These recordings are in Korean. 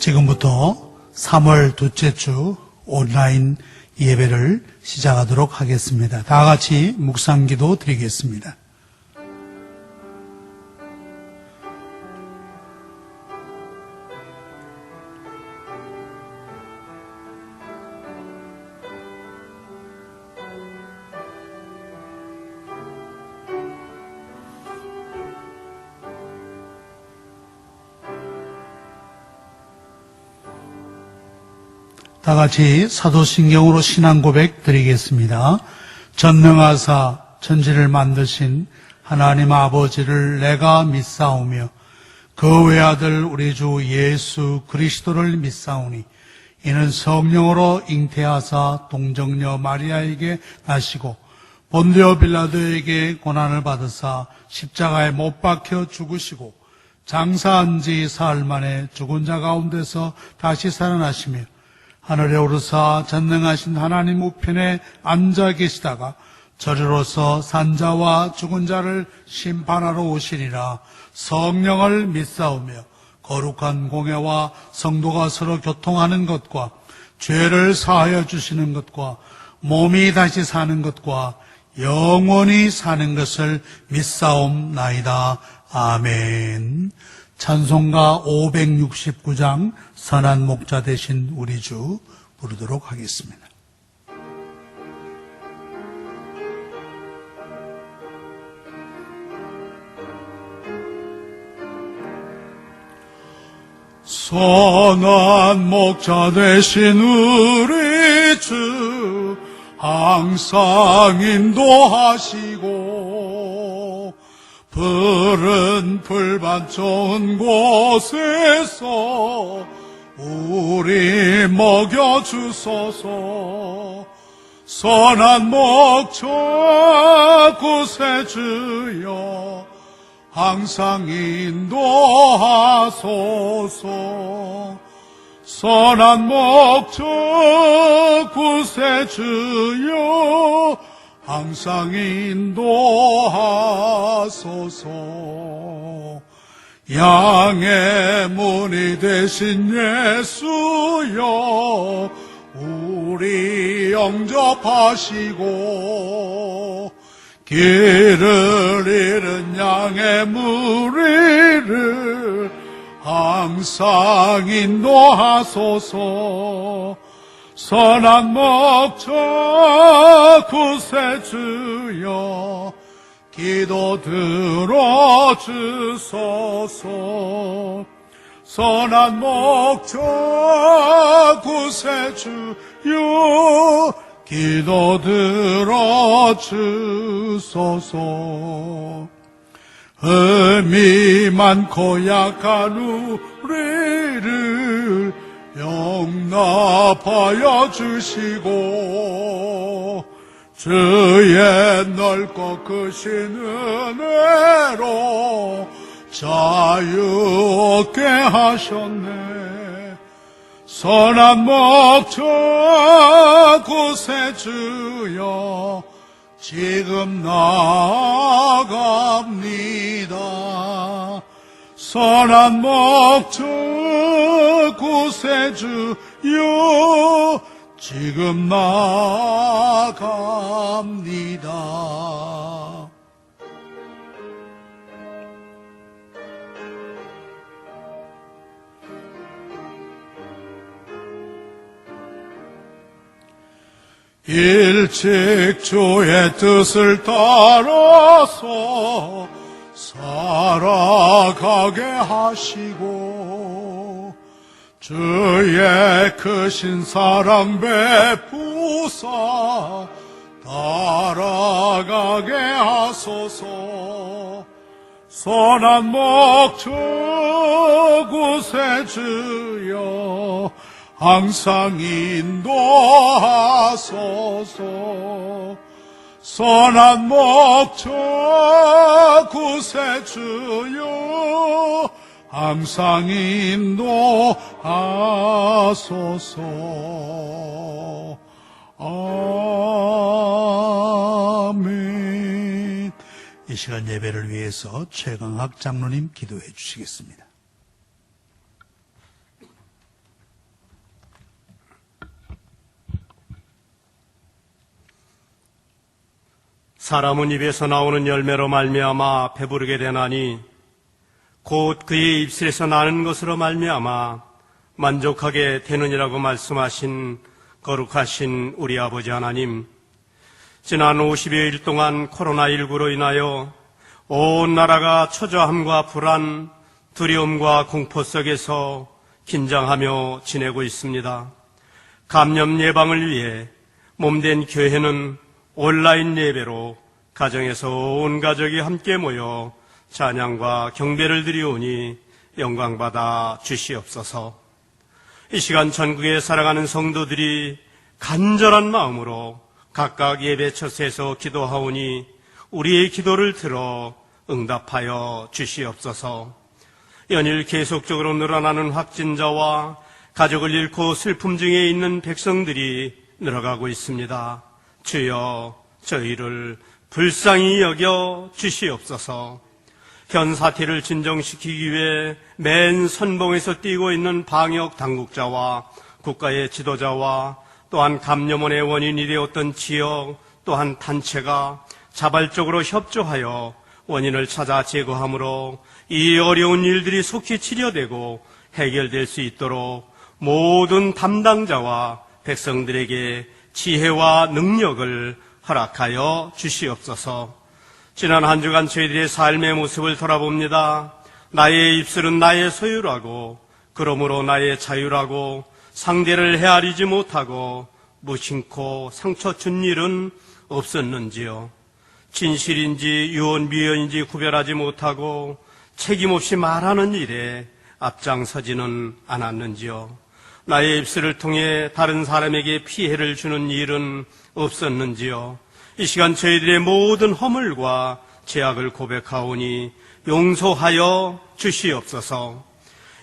지금부터 3월 둘째 주 온라인 예배를 시작하도록 하겠습니다. 다 같이 묵상기도 드리겠습니다. 다 같이 사도신경으로 신앙 고백 드리겠습니다. 전능하사 천지를 만드신 하나님 아버지를 내가 믿사오며 그 외아들 우리 주 예수 그리스도를 믿사오니 이는 성령으로 잉태하사 동정녀 마리아에게 나시고 본디오 빌라도에게 고난을 받으사 십자가에 못 박혀 죽으시고 장사한 지 사흘 만에 죽은 자 가운데서 다시 살아나시며 하늘에 오르사 전능하신 하나님 우편에 앉아 계시다가 저리로서 산자와 죽은 자를 심판하러 오시리라. 성령을 믿사오며 거룩한 공회와 성도가 서로 교통하는 것과 죄를 사하여 주시는 것과 몸이 다시 사는 것과 영원히 사는 것을 믿사옵나이다. 아멘. 찬송가 569장 선한 목자 되신 우리 주 부르도록 하겠습니다. 선한 목자 되신 우리 주 항상 인도하시고 푸른 풀밭 좋은 곳에서 우리 먹여주소서. 선한 목자 구세주여 항상 인도하소서. 선한 목자 구세주여 항상 인도하소서. 양의 문이 되신 예수여 우리 영접하시고 길을 잃은 양의 무리를 항상 인도하소서. 선한 목자 구세주여 기도 들어주소서. 선한 목자 구세주여 기도 들어주소서. 흠이 많고 약한 우리를 용납하여 주시고 주의 넓고 크신 은혜로 자유 얻게 하셨네. 선한 목자 구세주여 지금 나아갑니다. 선한 목자 구세주여 지금 나아갑니다. 일찍 주의 뜻을 따라서 살아가게 하시고 주의 크신 사랑 베푸사 따라가게 하소서. 선한 목자 구세주여 항상 인도하소서. 선한 목자 구세주여 항상 인도하소서. 아멘. 이 시간 예배를 위해서 최강학 장로님 기도해 주시겠습니다. 사람은 입에서 나오는 열매로 말미암아 배부르게 되나니 곧 그의 입술에서 나는 것으로 말미암아 만족하게 되느니라고 말씀하신 거룩하신 우리 아버지 하나님, 지난 50여일 동안 코로나19로 인하여 온 나라가 초조함과 불안, 두려움과 공포 속에서 긴장하며 지내고 있습니다. 감염 예방을 위해 몸된 교회는 온라인 예배로 가정에서 온 가족이 함께 모여 찬양과 경배를 드리오니 영광받아 주시옵소서. 이 시간 전국에 살아가는 성도들이 간절한 마음으로 각각 예배 처소에서 기도하오니 우리의 기도를 들어 응답하여 주시옵소서. 연일 계속적으로 늘어나는 확진자와 가족을 잃고 슬픔 중에 있는 백성들이 늘어가고 있습니다. 주여, 저희를 불쌍히 여겨 주시옵소서. 현 사태를 진정시키기 위해 맨 선봉에서 뛰고 있는 방역 당국자와 국가의 지도자와 또한 감염원의 원인이 되었던 지역 또한 단체가 자발적으로 협조하여 원인을 찾아 제거함으로 이 어려운 일들이 속히 치료되고 해결될 수 있도록 모든 담당자와 백성들에게 지혜와 능력을 허락하여 주시옵소서. 지난 한 주간 저희들의 삶의 모습을 돌아봅니다. 나의 입술은 나의 소유라고, 그러므로 나의 자유라고 상대를 헤아리지 못하고 무심코 상처 준 일은 없었는지요. 진실인지 유언비어인지 구별하지 못하고 책임없이 말하는 일에 앞장서지는 않았는지요. 나의 입술을 통해 다른 사람에게 피해를 주는 일은 없었는지요. 이 시간 저희들의 모든 허물과 죄악을 고백하오니 용서하여 주시옵소서.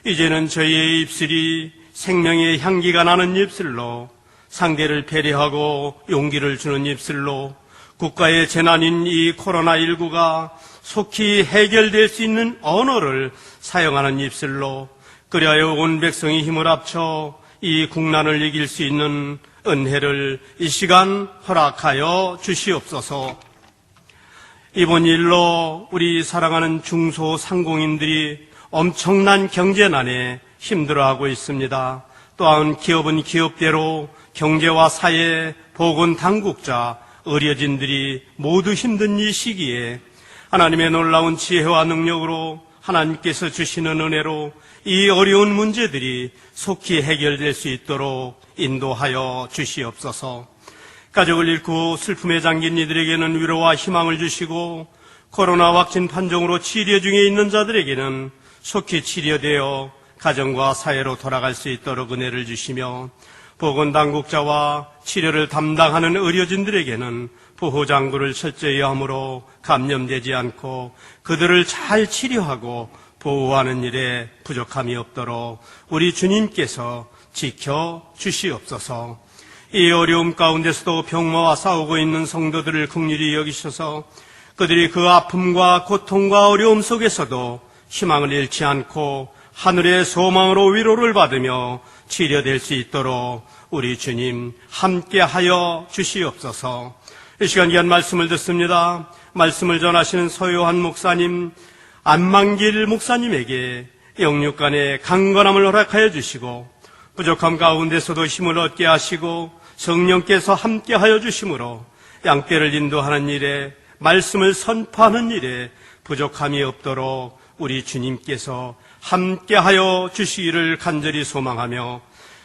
이제는 저희의 입술이 생명의 향기가 나는 입술로, 상대를 배려하고 용기를 주는 입술로, 국가의 재난인 이 코로나19가 속히 해결될 수 있는 언어를 사용하는 입술로, 그리하여 온 백성이 힘을 합쳐 이 국난을 이길 수 있는 은혜를 이 시간 허락하여 주시옵소서. 이번 일로 우리 사랑하는 중소상공인들이 엄청난 경제난에 힘들어하고 있습니다. 또한 기업은 기업대로 경제와 사회, 보건당국자, 의료진들이 모두 힘든 이 시기에 하나님의 놀라운 지혜와 능력으로 하나님께서 주시는 은혜로 이 어려운 문제들이 속히 해결될 수 있도록 인도하여 주시옵소서. 가족을 잃고 슬픔에 잠긴 이들에게는 위로와 희망을 주시고, 코로나 확진 판정으로 치료 중에 있는 자들에게는 속히 치료되어 가정과 사회로 돌아갈 수 있도록 은혜를 주시며, 보건당국자와 치료를 담당하는 의료진들에게는 보호장구를 철저히 함으로 감염되지 않고 그들을 잘 치료하고 보호하는 일에 부족함이 없도록 우리 주님께서 지켜주시옵소서. 이 어려움 가운데서도 병마와 싸우고 있는 성도들을 긍휼히 여기셔서 그들이 그 아픔과 고통과 어려움 속에서도 희망을 잃지 않고 하늘의 소망으로 위로를 받으며 치료될 수 있도록 우리 주님 함께하여 주시옵소서. 이 시간 귀한 말씀을 듣습니다. 말씀을 전하시는 서요한 목사님, 안만길 목사님에게 영육간의 강건함을 허락하여 주시고 부족함 가운데서도 힘을 얻게 하시고 성령께서 함께하여 주심으로 양떼를 인도하는 일에, 말씀을 선포하는 일에 부족함이 없도록 우리 주님께서 함께하여 주시기를 간절히 소망하며,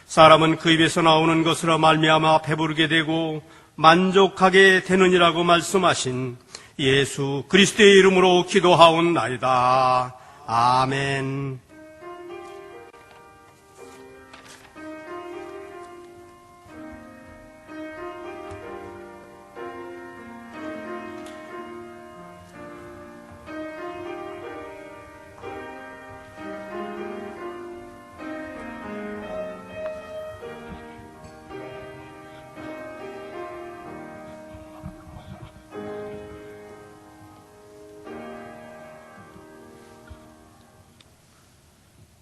사람은 그 입에서 나오는 것으로 말미암아 배부르게 되고 만족하게 되느니라고 말씀하신 예수 그리스도의 이름으로 기도하옵나이다. 아멘.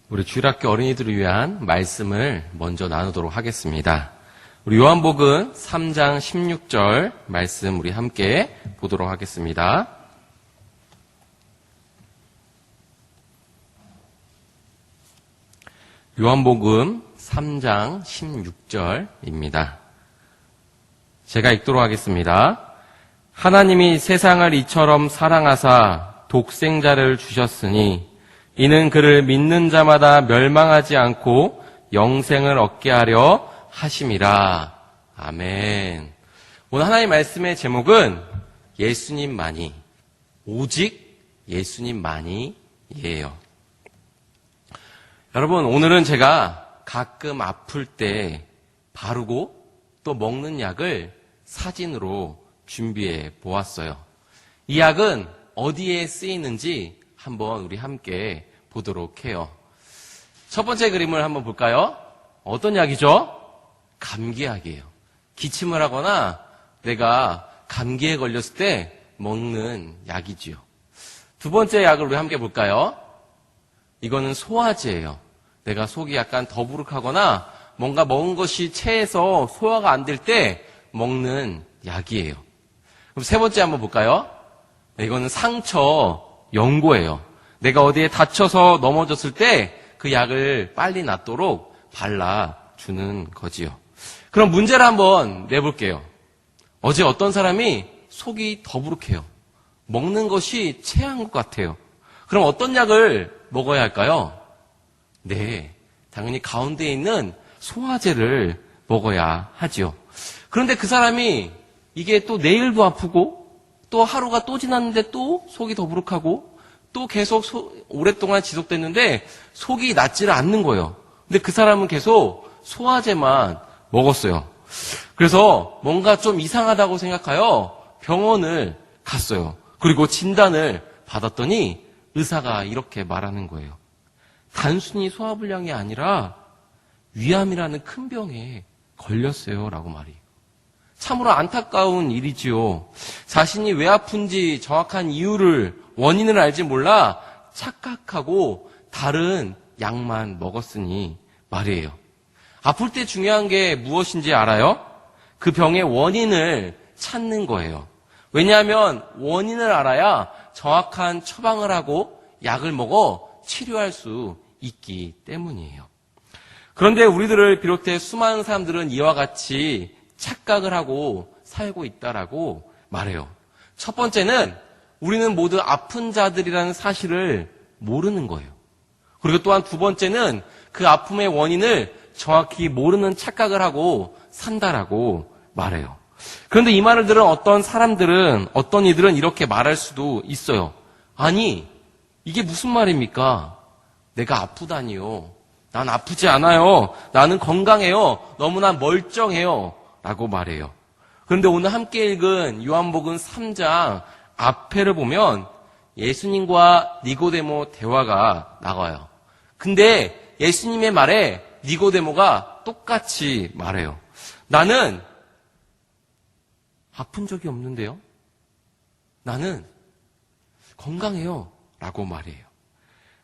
우리 주일학교 어린이들을 위한 말씀을 먼저 나누도록 하겠습니다. 우리 요한복음 3장 16절 말씀 우리 함께 보도록 하겠습니다. 요한복음 3장 16절입니다. 제가 읽도록 하겠습니다. 하나님이 세상을 이처럼 사랑하사 독생자를 주셨으니 이는 그를 믿는 자마다 멸망하지 않고 영생을 얻게 하려 하심이라. 아멘. 오늘 하나님의 말씀의 제목은 예수님만이, 오직 예수님만이예요. 여러분, 오늘은 제가 가끔 아플 때 바르고 또 먹는 약을 사진으로 준비해 보았어요. 이 약은 어디에 쓰이는지 한번 우리 함께 보도록 해요. 첫 번째 그림을 한번 볼까요? 어떤 약이죠? 감기약이에요. 기침을 하거나 내가 감기에 걸렸을 때 먹는 약이지요. 두 번째 약을 우리 함께 볼까요? 이거는 소화제예요. 내가 속이 약간 더부룩하거나 뭔가 먹은 것이 체해서 소화가 안 될 때 먹는 약이에요. 그럼 세 번째 한번 볼까요? 이거는 상처 연고예요. 내가 어디에 다쳐서 넘어졌을 때 그 약을 빨리 낫도록 발라주는 거지요. 그럼 문제를 한번 내볼게요. 어제 어떤 사람이 속이 더부룩해요. 먹는 것이 체한 것 같아요. 그럼 어떤 약을 먹어야 할까요? 네, 당연히 가운데에 있는 소화제를 먹어야 하지요. 그런데 그 사람이 이게 또 내일도 아프고 또 하루가 또 지났는데 또 속이 더부룩하고 또 계속 오랫동안 지속됐는데 속이 낫지를 않는 거예요. 근데 그 사람은 계속 소화제만 먹었어요. 그래서 뭔가 좀 이상하다고 생각하여 병원을 갔어요. 그리고 진단을 받았더니 의사가 이렇게 말하는 거예요. 단순히 소화불량이 아니라 위암이라는 큰 병에 걸렸어요. 라고 말이에요. 참으로 안타까운 일이지요. 자신이 왜 아픈지 정확한 이유를, 원인을 알지 몰라 착각하고 다른 약만 먹었으니 말이에요. 아플 때 중요한 게 무엇인지 알아요? 그 병의 원인을 찾는 거예요. 왜냐하면 원인을 알아야 정확한 처방을 하고 약을 먹어 치료할 수 있기 때문이에요. 그런데 우리들을 비롯해 수많은 사람들은 이와 같이 착각을 하고 살고 있다라고 말해요. 첫 번째는 우리는 모두 아픈 자들이라는 사실을 모르는 거예요. 그리고 또한 두 번째는 그 아픔의 원인을 정확히 모르는 착각을 하고 산다라고 말해요. 그런데 이 말을 들은 어떤 사람들은, 어떤 이들은 이렇게 말할 수도 있어요. 아니, 이게 무슨 말입니까? 내가 아프다니요. 난 아프지 않아요. 나는 건강해요. 너무나 멀쩡해요. 라고 말해요. 그런데 오늘 함께 읽은 요한복음 3장 앞에를 보면 예수님과 니고데모 대화가 나와요. 근데 예수님의 말에 니고데모가 똑같이 말해요. 나는 아픈 적이 없는데요. 나는 건강해요. 라고 말해요.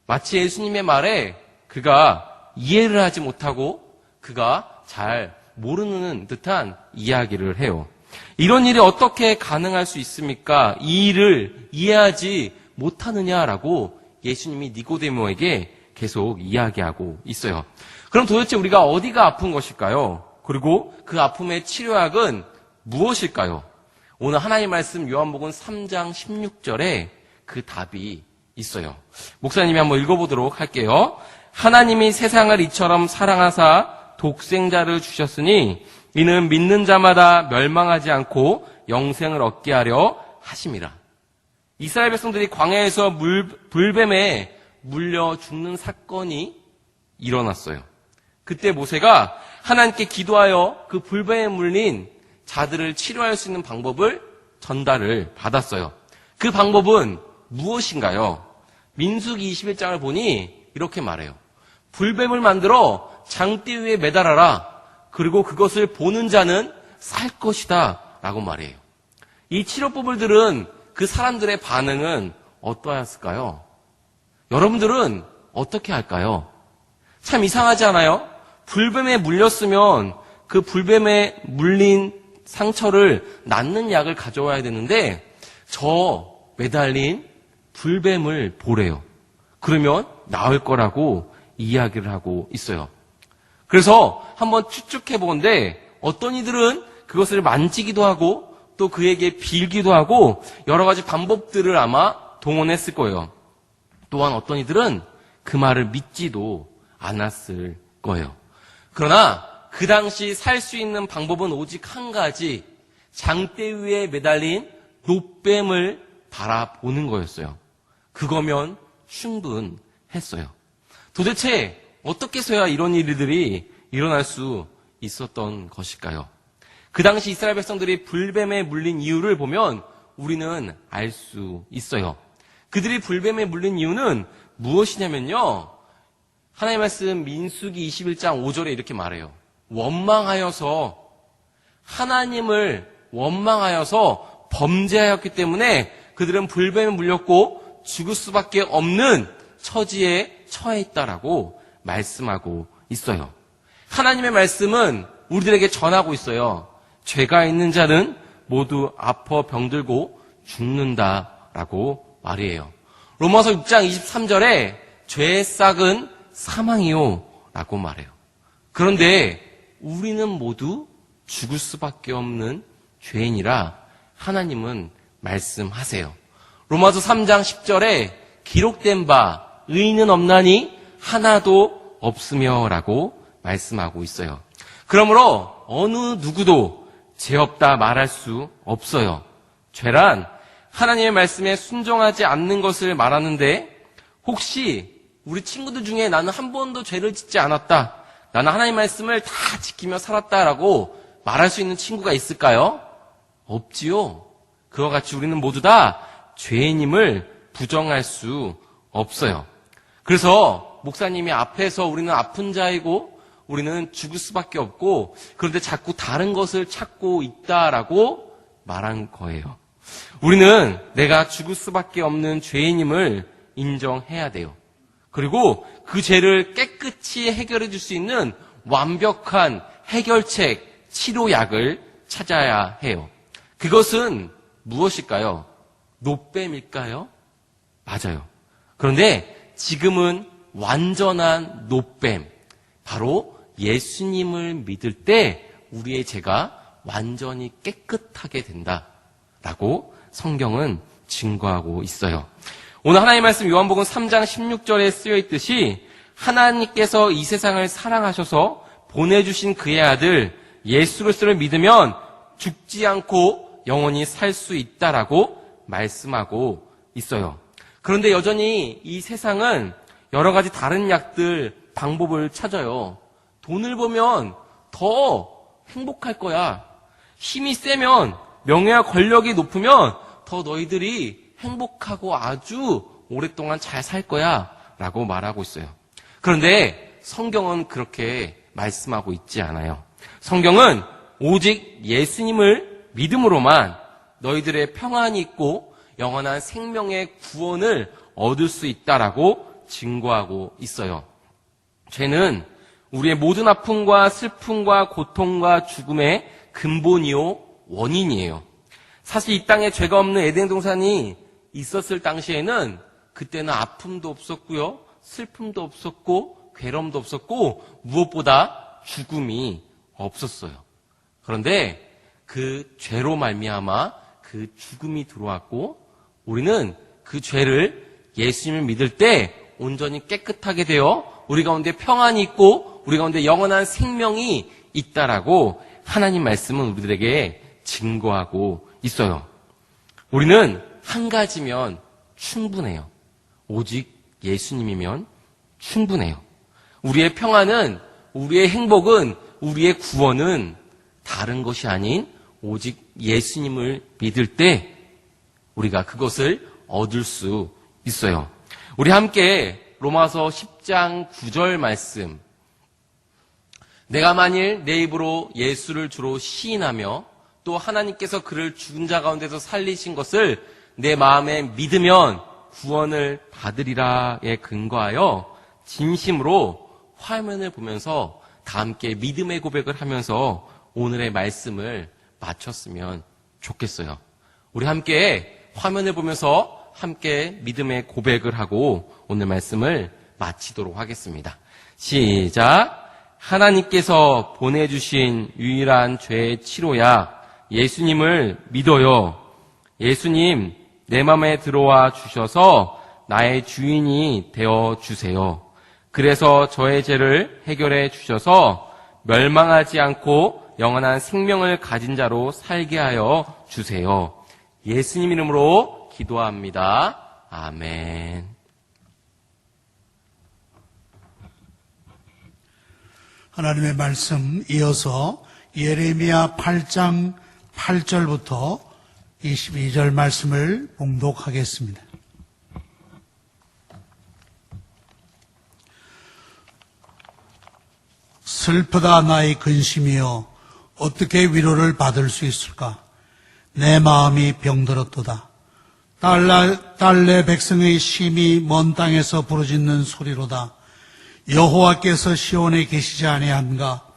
마치 예수님의 말에 그가 이해를 하지 못하고 그가 잘 모르는 듯한 이야기를 해요. 이런 일이 어떻게 가능할 수 있습니까? 이 일을 이해하지 못하느냐라고 예수님이 니고데모에게 계속 이야기하고 있어요. 그럼 도대체 우리가 어디가 아픈 것일까요? 그리고 그 아픔의 치료약은 무엇일까요? 오늘 하나님 말씀 요한복음 3장 16절에 그 답이 있어요. 목사님이 한번 읽어보도록 할게요. 하나님이 세상을 이처럼 사랑하사 독생자를 주셨으니 이는 믿는 자마다 멸망하지 않고 영생을 얻게 하려 하심이라. 이스라엘 백성들이 광야에서 불뱀에 물려 죽는 사건이 일어났어요. 그때 모세가 하나님께 기도하여 그 불뱀에 물린 자들을 치료할 수 있는 방법을 전달을 받았어요. 그 방법은 무엇인가요? 민수기 21장을 보니 이렇게 말해요. 불뱀을 만들어 장대 위에 매달아라. 그리고 그것을 보는 자는 살 것이다. 라고 말해요. 이 치료법을 들은 그 사람들의 반응은 어떠했을까요? 여러분들은 어떻게 할까요? 참 이상하지 않아요? 불뱀에 물렸으면 그 불뱀에 물린 상처를 낫는 약을 가져와야 되는데 저 매달린 불뱀을 보래요. 그러면 나을 거라고 이야기를 하고 있어요. 그래서 한번 추측해 보건대 어떤 이들은 그것을 만지기도 하고 또 그에게 빌기도 하고 여러 가지 방법들을 아마 동원했을 거예요. 또한 어떤 이들은 그 말을 믿지도 않았을 거예요. 그러나 그 당시 살 수 있는 방법은 오직 한 가지, 장대 위에 매달린 놋뱀을 바라보는 거였어요. 그거면 충분했어요. 도대체 어떻게 해서야 이런 일들이 일어날 수 있었던 것일까요? 그 당시 이스라엘 백성들이 불뱀에 물린 이유를 보면 우리는 알 수 있어요. 그들이 불뱀에 물린 이유는 무엇이냐면요. 하나님의 말씀 민수기 21장 5절에 이렇게 말해요. 하나님을 원망하여서 범죄하였기 때문에 그들은 불뱀에 물렸고 죽을 수밖에 없는 처지에 처해 있다라고 말씀하고 있어요. 하나님의 말씀은 우리들에게 전하고 있어요. 죄가 있는 자는 모두 아파 병들고 죽는다라고 말이에요. 로마서 6장 23절에 죄의 싹은 사망이요 라고 말해요. 그런데 우리는 모두 죽을 수밖에 없는 죄인이라 하나님은 말씀하세요. 로마서 3장 10절에 기록된 바 의인은 없나니 하나도 없으며 라고 말씀하고 있어요. 그러므로 어느 누구도 죄 없다 말할 수 없어요. 죄란 하나님의 말씀에 순종하지 않는 것을 말하는데 혹시 우리 친구들 중에 나는 한 번도 죄를 짓지 않았다, 나는 하나님의 말씀을 다 지키며 살았다라고 말할 수 있는 친구가 있을까요? 없지요. 그와 같이 우리는 모두 다 죄인임을 부정할 수 없어요. 그래서 목사님이 앞에서 우리는 아픈 자이고 우리는 죽을 수밖에 없고 그런데 자꾸 다른 것을 찾고 있다라고 말한 거예요. 우리는 내가 죽을 수밖에 없는 죄인임을 인정해야 돼요. 그리고 그 죄를 깨끗이 해결해 줄 수 있는 완벽한 해결책, 치료약을 찾아야 해요. 그것은 무엇일까요? 놋뱀일까요? 맞아요. 그런데 지금은 완전한 놋뱀, 바로 예수님을 믿을 때 우리의 죄가 완전히 깨끗하게 된다라고 성경은 증거하고 있어요. 오늘 하나님의 말씀 요한복음 3장 16절에 쓰여 있듯이 하나님께서 이 세상을 사랑하셔서 보내주신 그의 아들 예수 그리스도를 믿으면 죽지 않고 영원히 살 수 있다라고 말씀하고 있어요. 그런데 여전히 이 세상은 여러 가지 다른 약들, 방법을 찾아요. 돈을 벌면 더 행복할 거야. 힘이 세면, 명예와 권력이 높으면 더 너희들이 행복하고 아주 오랫동안 잘 살 거야 라고 말하고 있어요. 그런데 성경은 그렇게 말씀하고 있지 않아요. 성경은 오직 예수님을 믿음으로만 너희들의 평안이 있고 영원한 생명의 구원을 얻을 수 있다라고 증거하고 있어요. 죄는 우리의 모든 아픔과 슬픔과 고통과 죽음의 근본이요 원인이에요. 사실 이 땅에 죄가 없는 에덴 동산이 있었을 당시에는 그때는 아픔도 없었고요, 슬픔도 없었고 괴로움도 없었고 무엇보다 죽음이 없었어요. 그런데 그 죄로 말미암아 그 죽음이 들어왔고 우리는 그 죄를 예수님을 믿을 때 온전히 깨끗하게 되어 우리 가운데 평안이 있고 우리 가운데 영원한 생명이 있다라고 하나님 말씀은 우리들에게 증거하고 있어요. 우리는 한 가지면 충분해요. 오직 예수님이면 충분해요. 우리의 평안은, 우리의 행복은, 우리의 구원은 다른 것이 아닌 오직 예수님을 믿을 때 우리가 그것을 얻을 수 있어요. 우리 함께 로마서 10장 9절 말씀, 내가 만일 내 입으로 예수를 주로 시인하며 또 하나님께서 그를 죽은 자 가운데서 살리신 것을 내 마음에 믿으면 구원을 받으리라에 근거하여 진심으로 화면을 보면서 다 함께 믿음의 고백을 하면서 오늘의 말씀을 마쳤으면 좋겠어요. 우리 함께 화면을 보면서 함께 믿음의 고백을 하고 오늘 말씀을 마치도록 하겠습니다. 시작. 하나님께서 보내주신 유일한 죄의 치료약 예수님을 믿어요. 예수님 내 마음에 들어와 주셔서 나의 주인이 되어 주세요. 그래서 저의 죄를 해결해 주셔서 멸망하지 않고 영원한 생명을 가진 자로 살게 하여 주세요. 예수님 이름으로 기도합니다. 아멘. 하나님의 말씀 이어서 예레미야 8장 8절부터 22절 말씀을 봉독하겠습니다. 슬프다 나의 근심이여 어떻게 위로를 받을 수 있을까? 내 마음이 병들었도다. 딸내 백성의 심이 먼 땅에서 부르짖는 소리로다. 여호와께서 시온에 계시지 아니한가?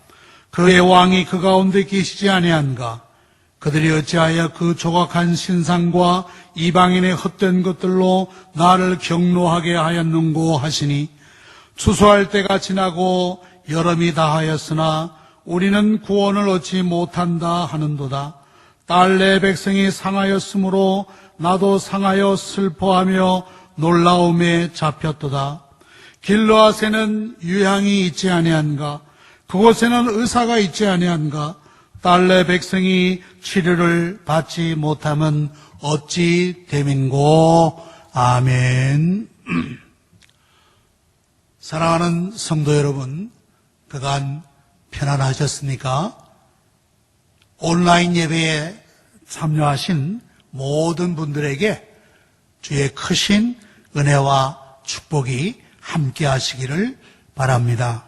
그의 왕이 그 가운데 계시지 아니한가? 그들이 어찌하여 그 조각한 신상과 이방인의 헛된 것들로 나를 경노하게 하였는고 하시니 추수할 때가 지나고 여름이 다하였으나 우리는 구원을 얻지 못한다 하는도다. 딸내 백성이 상하였으므로 나도 상하여 슬퍼하며 놀라움에 잡혔도다. 길르앗에는 유향이 있지 아니한가? 그곳에는 의사가 있지 아니한가? 딸내 백성이 치료를 받지 못함은 어찌 됨인고? 아멘. 사랑하는 성도 여러분, 그간 편안하셨습니까? 온라인 예배에 참여하신 모든 분들에게 주의 크신 은혜와 축복이 함께 하시기를 바랍니다.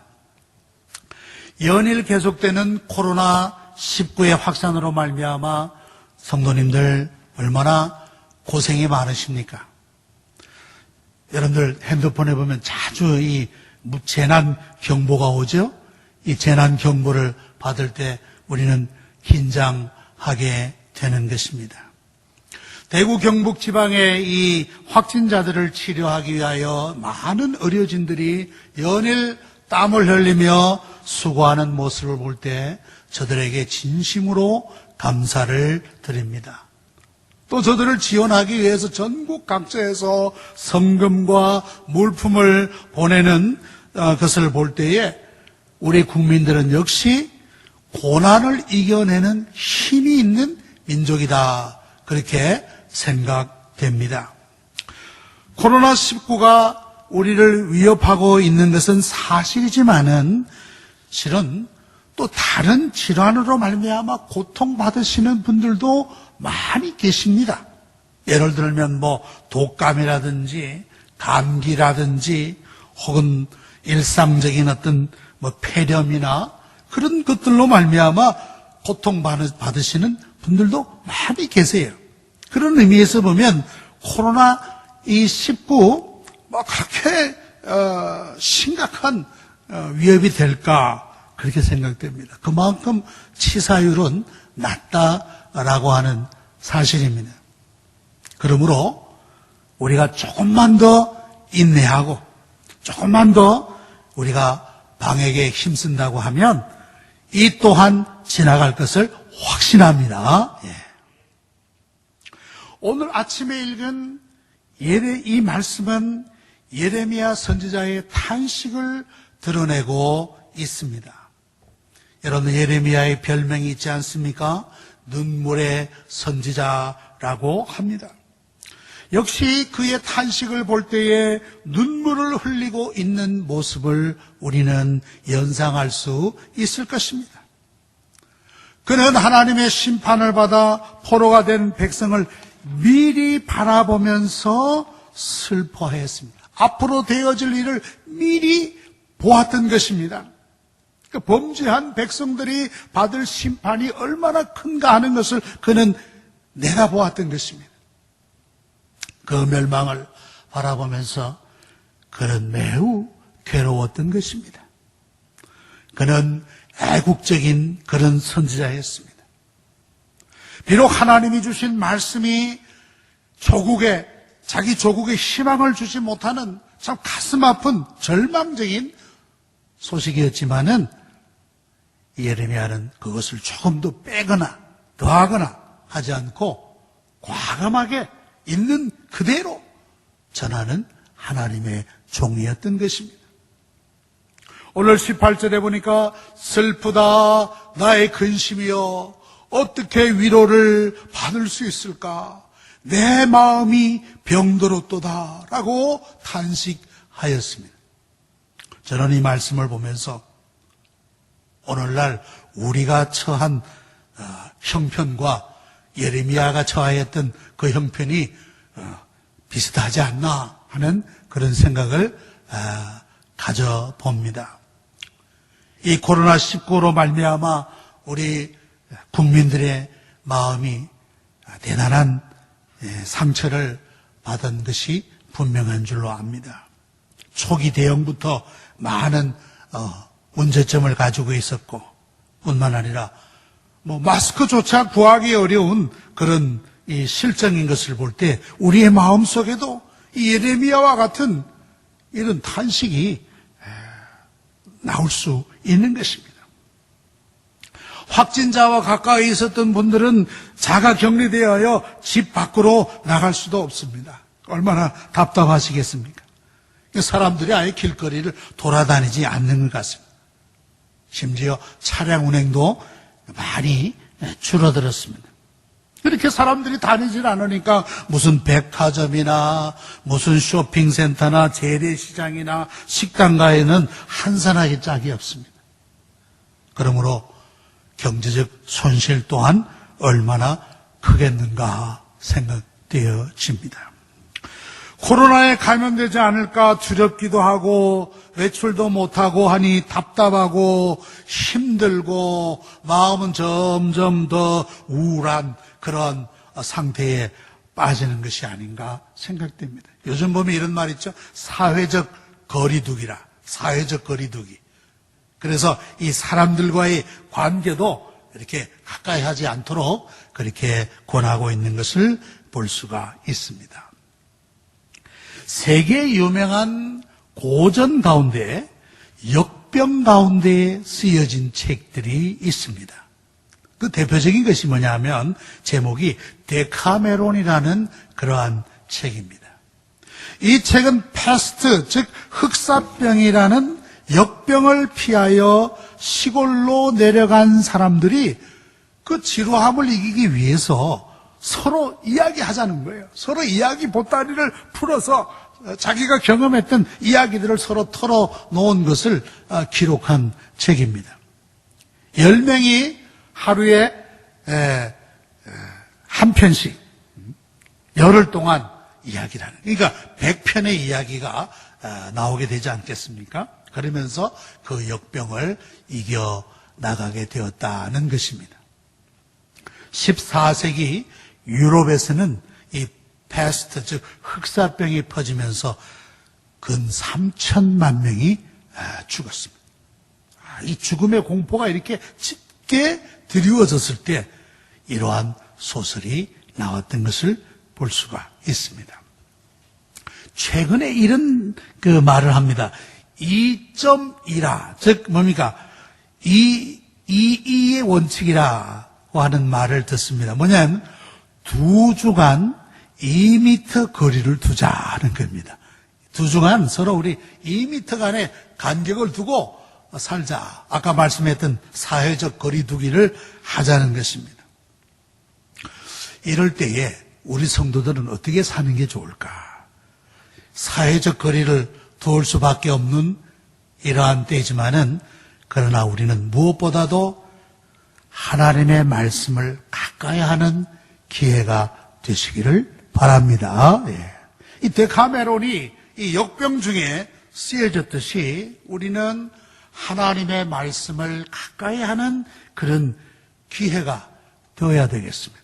연일 계속되는 코로나19의 확산으로 말미암아 성도님들 얼마나 고생이 많으십니까? 여러분들 핸드폰에 보면 자주 이 재난 경보가 오죠? 이 재난 경보를 받을 때 우리는 긴장하게 되는 것입니다. 대구 경북 지방의 이 확진자들을 치료하기 위하여 많은 의료진들이 연일 땀을 흘리며 수고하는 모습을 볼 때 저들에게 진심으로 감사를 드립니다. 또 저들을 지원하기 위해서 전국 각지에서 성금과 물품을 보내는 것을 볼 때에 우리 국민들은 역시 고난을 이겨내는 힘이 있는 민족이다. 그렇게 생각됩니다. 코로나19가 우리를 위협하고 있는 것은 사실이지만은 실은 또 다른 질환으로 말미암아 고통받으시는 분들도 많이 계십니다. 예를 들면 독감이라든지 감기라든지 혹은 일상적인 어떤 폐렴이나 그런 것들로 말미암아 고통받으시는 분들도 많이 계세요. 그런 의미에서 보면 코로나19 그렇게 심각한 위협이 될까 그렇게 생각됩니다. 그만큼 치사율은 낮다라고 하는 사실입니다. 그러므로 우리가 조금만 더 인내하고 조금만 더 우리가 방역에 힘쓴다고 하면 이 또한 지나갈 것을 확신합니다. 예. 오늘 아침에 읽은 이 말씀은 예레미야 선지자의 탄식을 드러내고 있습니다. 여러분, 예레미야의 별명이 있지 않습니까? 눈물의 선지자라고 합니다. 역시 그의 탄식을 볼 때에 눈물을 흘리고 있는 모습을 우리는 연상할 수 있을 것입니다. 그는 하나님의 심판을 받아 포로가 된 백성을 미리 바라보면서 슬퍼했습니다. 앞으로 되어질 일을 미리 보았던 것입니다. 그 범죄한 백성들이 받을 심판이 얼마나 큰가 하는 것을 그는 내다보았던 것입니다. 그 멸망을 바라보면서 그는 매우 괴로웠던 것입니다. 그는 애국적인 그런 선지자였습니다. 비록 하나님이 주신 말씀이 자기 조국에 희망을 주지 못하는 참 가슴 아픈 절망적인 소식이었지만은 예레미야는 그것을 조금 더 빼거나 더하거나 하지 않고 과감하게 있는 그대로 전하는 하나님의 종이었던 것입니다. 오늘 18절에 보니까 슬프다 나의 근심이여 어떻게 위로를 받을 수 있을까? 내 마음이 병들었도다 라고 탄식하였습니다. 저는 이 말씀을 보면서 오늘날 우리가 처한 형편과 예레미야가 처하였던 그 형편이 비슷하지 않나 하는 그런 생각을 가져봅니다. 이 코로나19로 말미암아 우리 국민들의 마음이 대단한 상처를 받은 것이 분명한 줄로 압니다. 초기 대응부터 많은 문제점을 가지고 있었고 뿐만 아니라 마스크조차 구하기 어려운 그런 이 실정인 것을 볼 때 우리의 마음속에도 이 예레미야와 같은 이런 탄식이 나올 수 있는 것입니다. 확진자와 가까이 있었던 분들은 자가 격리되어 집 밖으로 나갈 수도 없습니다. 얼마나 답답하시겠습니까? 사람들이 아예 길거리를 돌아다니지 않는 것 같습니다. 심지어 차량 운행도 많이 줄어들었습니다. 이렇게 사람들이 다니질 않으니까 무슨 백화점이나 무슨 쇼핑센터나 재래시장이나 식당가에는 한산하기 짝이 없습니다. 그러므로 경제적 손실 또한 얼마나 크겠는가 생각되어집니다. 코로나에 감염되지 않을까 두렵기도 하고 외출도 못하고 하니 답답하고 힘들고 마음은 점점 더 우울한 그런 상태에 빠지는 것이 아닌가 생각됩니다. 요즘 보면 이런 말 있죠. 사회적 거리두기라. 사회적 거리두기. 그래서 이 사람들과의 관계도 이렇게 가까이 하지 않도록 그렇게 권하고 있는 것을 볼 수가 있습니다. 세계 유명한 고전 가운데 역병 가운데 쓰여진 책들이 있습니다. 그 대표적인 것이 뭐냐면 제목이 데카메론이라는 그러한 책입니다. 이 책은 패스트, 즉 흑사병이라는 역병을 피하여 시골로 내려간 사람들이 그 지루함을 이기기 위해서 서로 이야기하자는 거예요. 서로 이야기 보따리를 풀어서 자기가 경험했던 이야기들을 서로 털어놓은 것을 기록한 책입니다. 10명이 하루에 한 편씩 열흘 동안 이야기를 하는, 그러니까 100편의 이야기가 나오게 되지 않겠습니까? 그러면서 그 역병을 이겨나가게 되었다는 것입니다. 14세기 유럽에서는 이 패스트, 즉 흑사병이 퍼지면서 근 3천만 명이 죽었습니다. 이 죽음의 공포가 이렇게 짙게 드리워졌을 때 이러한 소설이 나왔던 것을 볼 수가 있습니다. 최근에 이런 그 말을 합니다. 2.2라, 즉 뭡니까? 2의 원칙이라고 하는 말을 듣습니다. 뭐냐면 2주간 2m 거리를 두자는 겁니다. 2주간 서로 우리 2m 간의 간격을 두고 살자. 아까 말씀했던 사회적 거리 두기를 하자는 것입니다. 이럴 때에 우리 성도들은 어떻게 사는 게 좋을까? 사회적 거리를 두을 수밖에 없는 이러한 때지만은 그러나 우리는 무엇보다도 하나님의 말씀을 가까이 하는 기회가 되시기를 바랍니다. 이 데카메론이 이 역병 중에 쓰여졌듯이 우리는 하나님의 말씀을 가까이 하는 그런 기회가 되어야 되겠습니다.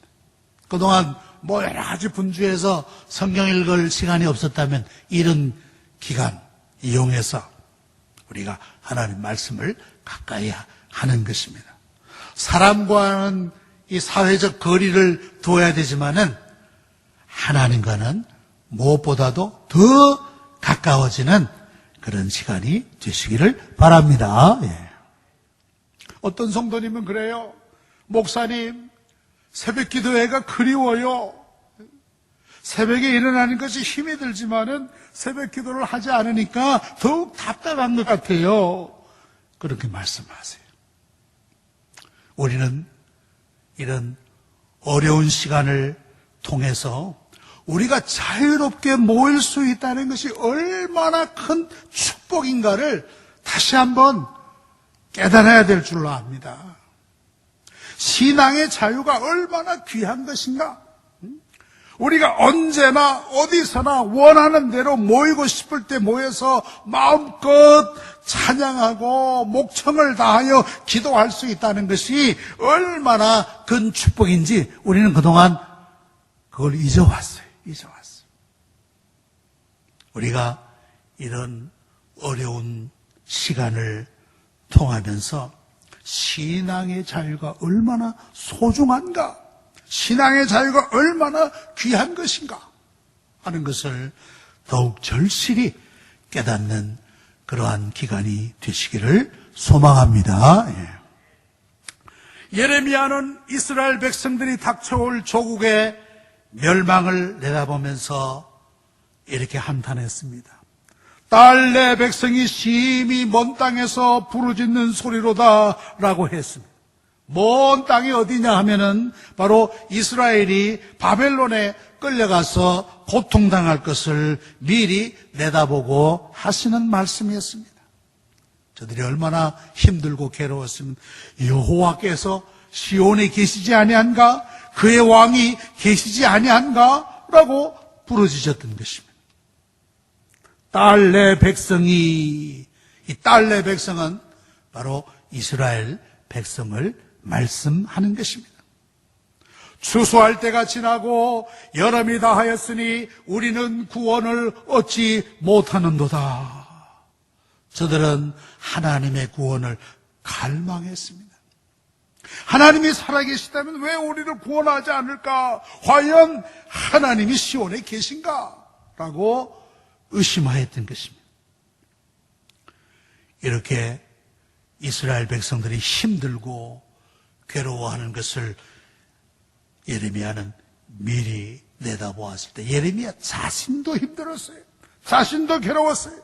그동안 여러 가지 분주해서 성경 읽을 시간이 없었다면 이런 기간 이용해서 우리가 하나님 말씀을 가까이 하는 것입니다. 사람과는 이 사회적 거리를 둬야 되지만은 하나님과는 무엇보다도 더 가까워지는 그런 시간이 되시기를 바랍니다. 예. 어떤 성도님은 그래요. 목사님, 새벽 기도회가 그리워요. 새벽에 일어나는 것이 힘이 들지만은 새벽 기도를 하지 않으니까 더욱 답답한 것 같아요. 그렇게 말씀하세요. 우리는 이런 어려운 시간을 통해서 우리가 자유롭게 모일 수 있다는 것이 얼마나 큰 축복인가를 다시 한번 깨달아야 될 줄로 압니다. 신앙의 자유가 얼마나 귀한 것인가? 우리가 언제나 어디서나 원하는 대로 모이고 싶을 때 모여서 마음껏 찬양하고 목청을 다하여 기도할 수 있다는 것이 얼마나 큰 축복인지 우리는 그동안 그걸 잊어왔어요. 우리가 이런 어려운 시간을 통하면서 신앙의 자유가 얼마나 소중한가, 신앙의 자유가 얼마나 귀한 것인가 하는 것을 더욱 절실히 깨닫는 그러한 기간이 되시기를 소망합니다. 예레미야는 이스라엘 백성들이 닥쳐올 조국의 멸망을 내다보면서 이렇게 한탄했습니다. 딸 내 백성이 심히 먼 땅에서 부르짖는 소리로다 라고 했습니다. 먼 땅이 어디냐 하면은 바로 이스라엘이 바벨론에 끌려가서 고통당할 것을 미리 내다보고 하시는 말씀이었습니다. 저들이 얼마나 힘들고 괴로웠으면 여호와께서 시온에 계시지 아니한가? 그의 왕이 계시지 아니한가? 라고 부르짖었던 것입니다. 딸 내 백성이, 이 딸 내 백성은 바로 이스라엘 백성을 말씀하는 것입니다. 추수할 때가 지나고 여름이 다하였으니 우리는 구원을 얻지 못하는도다. 저들은 하나님의 구원을 갈망했습니다. 하나님이 살아계시다면 왜 우리를 구원하지 않을까? 과연 하나님이 시온에 계신가? 라고 의심하였던 것입니다. 이렇게 이스라엘 백성들이 힘들고 괴로워하는 것을 예레미야는 미리 내다보았을 때 예레미야 자신도 힘들었어요. 자신도 괴로웠어요.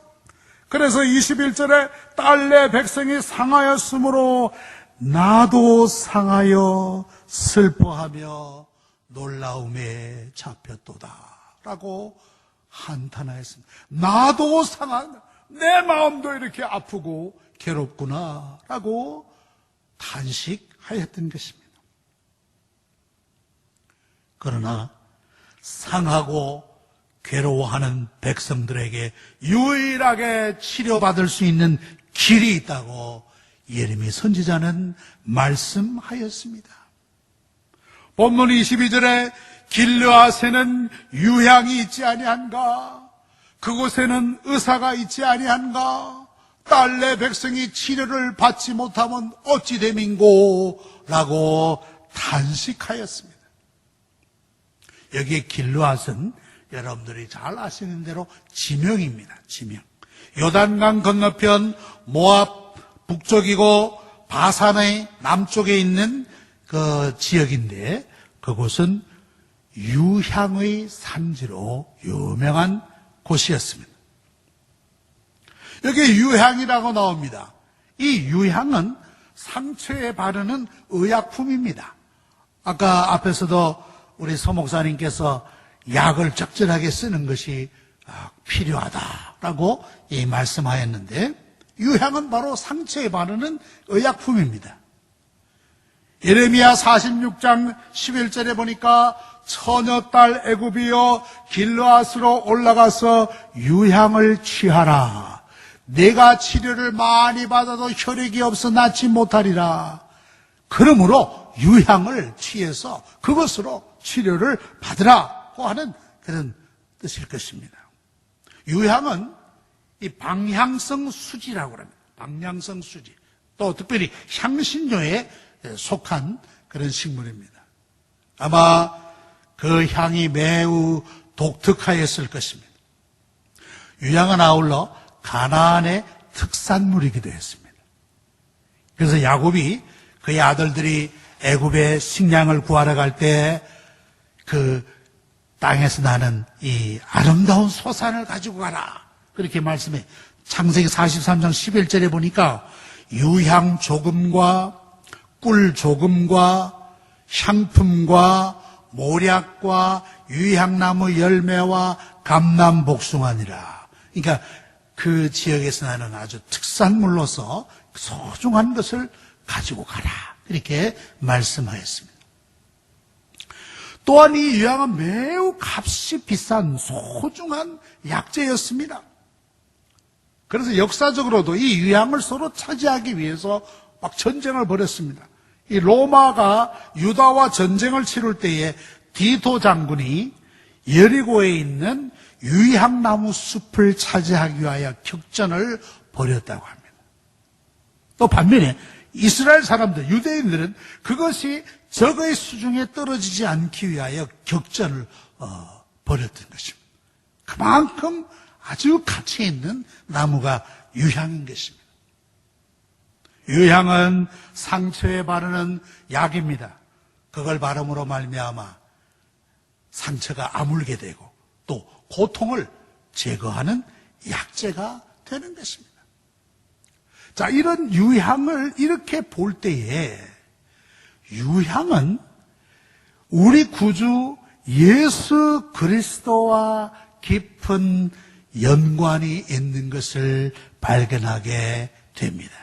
그래서 21절에 딸 내 백성이 상하였으므로 나도 상하여 슬퍼하며 놀라움에 잡혔도다 라고 한탄하였습니다. 나도 상한, 내 마음도 이렇게 아프고 괴롭구나 라고 탄식하였던 것입니다. 그러나 상하고 괴로워하는 백성들에게 유일하게 치료받을 수 있는 길이 있다고 예레미야 선지자는 말씀하였습니다. 본문 22절에 길르앗에는 유향이 있지 아니한가? 그곳에는 의사가 있지 아니한가? 딸 내 백성이 치료를 받지 못하면 어찌 됨인고? 라고 탄식하였습니다. 여기에 길르앗은 여러분들이 잘 아시는 대로 지명입니다. 지명. 요단강 건너편 모압 북쪽이고 바산의 남쪽에 있는 그 지역인데 그곳은 유향의 산지로 유명한 곳이었습니다. 여기에 유향이라고 나옵니다. 이 유향은 상처에 바르는 의약품입니다. 아까 앞에서도 우리 서 목사님께서 약을 적절하게 쓰는 것이 필요하다라고 말씀하였는데 유향은 바로 상처에 바르는 의약품입니다. 예레미야 46장 11절에 보니까 처녀딸 애굽이여 길르앗으로 올라가서 유향을 취하라. 내가 치료를 많이 받아도 혈액이 없어 낫지 못하리라. 그러므로 유향을 취해서 그것으로 치료를 받으라고 하는 그런 뜻일 것입니다. 유향은 이 방향성 수지라고 합니다. 방향성 수지. 또 특별히 향신료에 속한 그런 식물입니다. 아마 그 향이 매우 독특하였을 것입니다. 유향은 아울러 가나안의 특산물이기도 했습니다. 그래서 야곱이 그의 아들들이 애굽에 식량을 구하러 갈 때 그 땅에서 나는 이 아름다운 소산을 가지고 가라. 그렇게 말씀해. 창세기 43장 11절에 보니까 유향 조금과 꿀 조금과 향품과 모략과 유향나무 열매와 감람 복숭아니라. 그러니까 그 지역에서 나는 아주 특산물로서 소중한 것을 가지고 가라. 이렇게 말씀하였습니다. 또한 이 유향은 매우 값이 비싼 소중한 약재였습니다. 그래서 역사적으로도 이 유향을 서로 차지하기 위해서 막 전쟁을 벌였습니다. 이 로마가 유다와 전쟁을 치룰 때에 디도 장군이 여리고에 있는 유향나무 숲을 차지하기 위하여 격전을 벌였다고 합니다. 또 반면에 이스라엘 사람들, 유대인들은 그것이 적의 수중에 떨어지지 않기 위하여 격전을 벌였던 것입니다. 그만큼 아주 가치 있는 나무가 유향인 것입니다. 유향은 상처에 바르는 약입니다. 그걸 바름으로 말미암아 상처가 아물게 되고 또 고통을 제거하는 약재가 되는 것입니다. 자, 이런 유향을 이렇게 볼 때에 유향은 우리 구주 예수 그리스도와 깊은 연관이 있는 것을 발견하게 됩니다.